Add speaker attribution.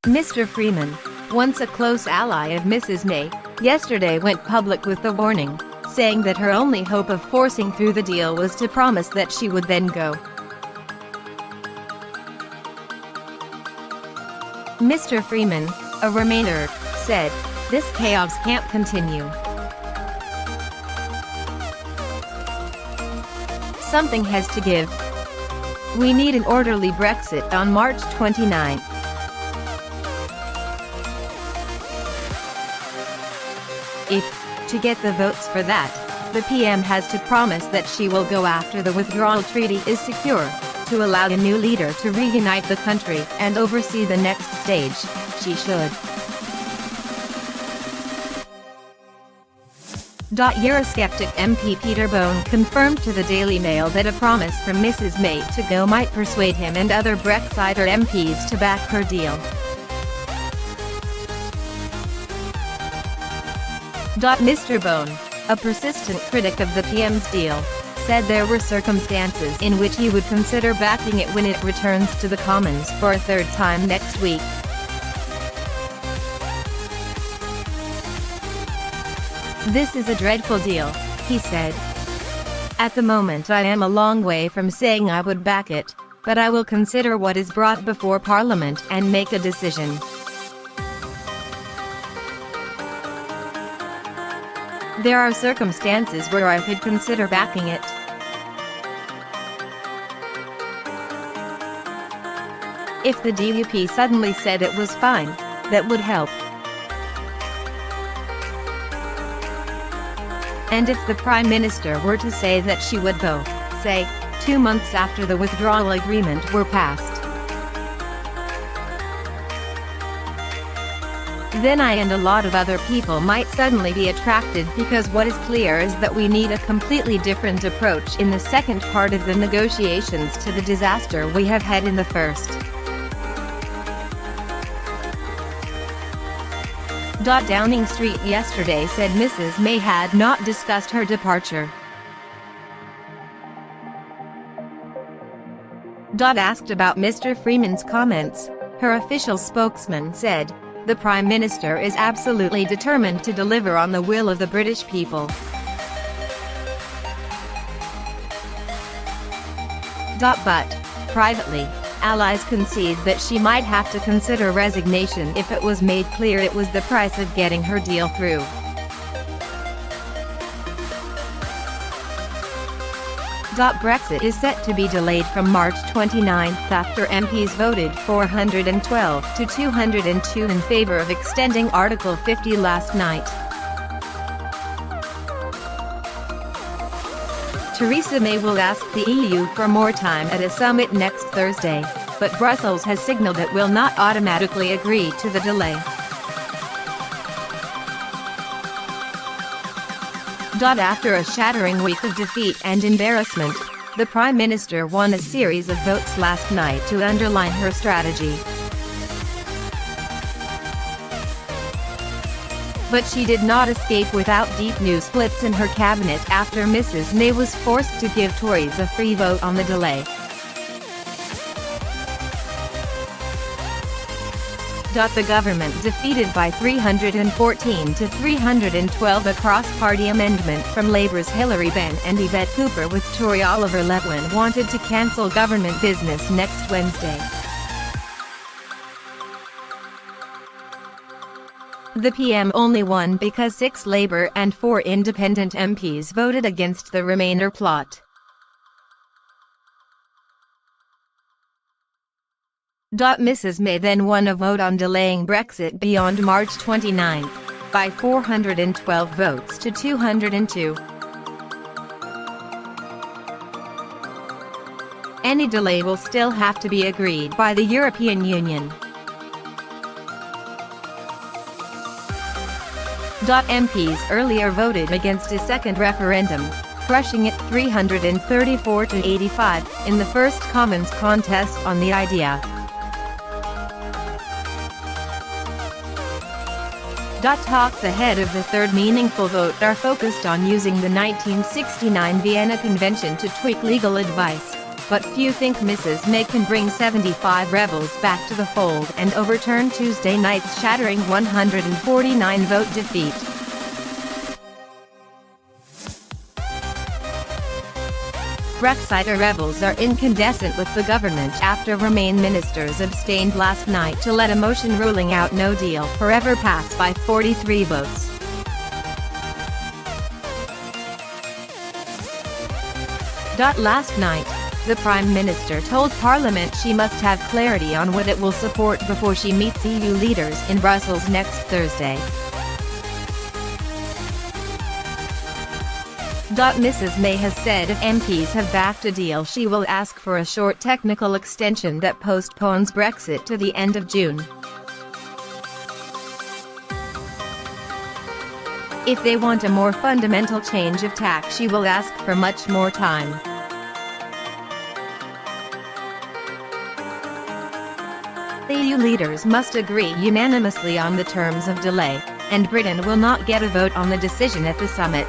Speaker 1: Mr. Freeman, once a close ally of Mrs. May, yesterday went public with the warning, saying that her only hope of forcing through the deal was to promise that she would then go. Mr. Freeman, a Remainer, said, "This chaos can't continue. Something has to give. We need an orderly Brexit on March 29. If, to get the votes for that, the PM has to promise that she will go after the withdrawal treaty is secure, to allow a new leader to reunite the country and oversee the next stage, she should." Eurosceptic MP Peter Bone confirmed to the Daily Mail that a promise from Mrs. May to go might persuade him and other Brexiter MPs to back her deal. Mr. Bone, a persistent critic of the PM's deal, said there were circumstances in which he would consider backing it when it returns to the Commons for a third time next week. "This is a dreadful deal," he said. "At the moment I am a long way from saying I would back it, but I will consider what is brought before Parliament and make a decision." "There are circumstances where I could consider backing it. If the DUP suddenly said it was fine, that would help. And if the Prime Minister were to say that she would go, say, 2 months after the withdrawal agreement were passed, then I and a lot of other people might suddenly be attracted, because what is clear is that we need a completely different approach in the second part of the negotiations to the disaster we have had in the first." Downing Street yesterday said Mrs. May had not discussed her departure. Asked about Mr. Freeman's comments, her official spokesman said, "The Prime Minister is absolutely determined to deliver on the will of the British people." But, privately, allies concede that she might have to consider resignation if it was made clear it was the price of getting her deal through. Brexit is set to be delayed from March 29 after MPs voted 412 to 202 in favor of extending Article 50 last night. Theresa May will ask the EU for more time at a summit next Thursday, but Brussels has signaled it will not automatically agree to the delay. After a shattering week of defeat and embarrassment, the Prime Minister won a series of votes last night to underline her strategy. But she did not escape without deep new splits in her cabinet after Mrs. May was forced to give Tories a free vote on the delay. The government defeated by 314 to 312 a cross-party amendment from Labour's Hilary Benn and Yvette Cooper, with Tory Oliver Letwin wanted to cancel government business next Wednesday. The PM only won because 6 Labour and 4 independent MPs voted against the Remainer plot. Mrs. May then won a vote on delaying Brexit beyond March 29, by 412 votes to 202. Any delay will still have to be agreed by the European Union. MPs earlier voted against a second referendum, crushing it 334 to 85 in the first Commons contest on the idea. Talks ahead of the third meaningful vote are focused on using the 1969 Vienna Convention to tweak legal advice. but few think Mrs. May can bring 75 rebels back to the fold and overturn Tuesday night's shattering 149-vote defeat. Brexiter rebels are incandescent with the government after Remain ministers abstained last night to let a motion ruling out no deal forever pass by 43 votes. Last night, the Prime Minister told Parliament she must have clarity on what it will support before she meets EU leaders in Brussels next Thursday. Mrs. May has said if MPs have backed a deal, she will ask for a short technical extension that postpones Brexit to the end of June. If they want a more fundamental change of tack, she will ask for much more time. The EU leaders must agree unanimously on the terms of delay, and Britain will not get a vote on the decision at the summit.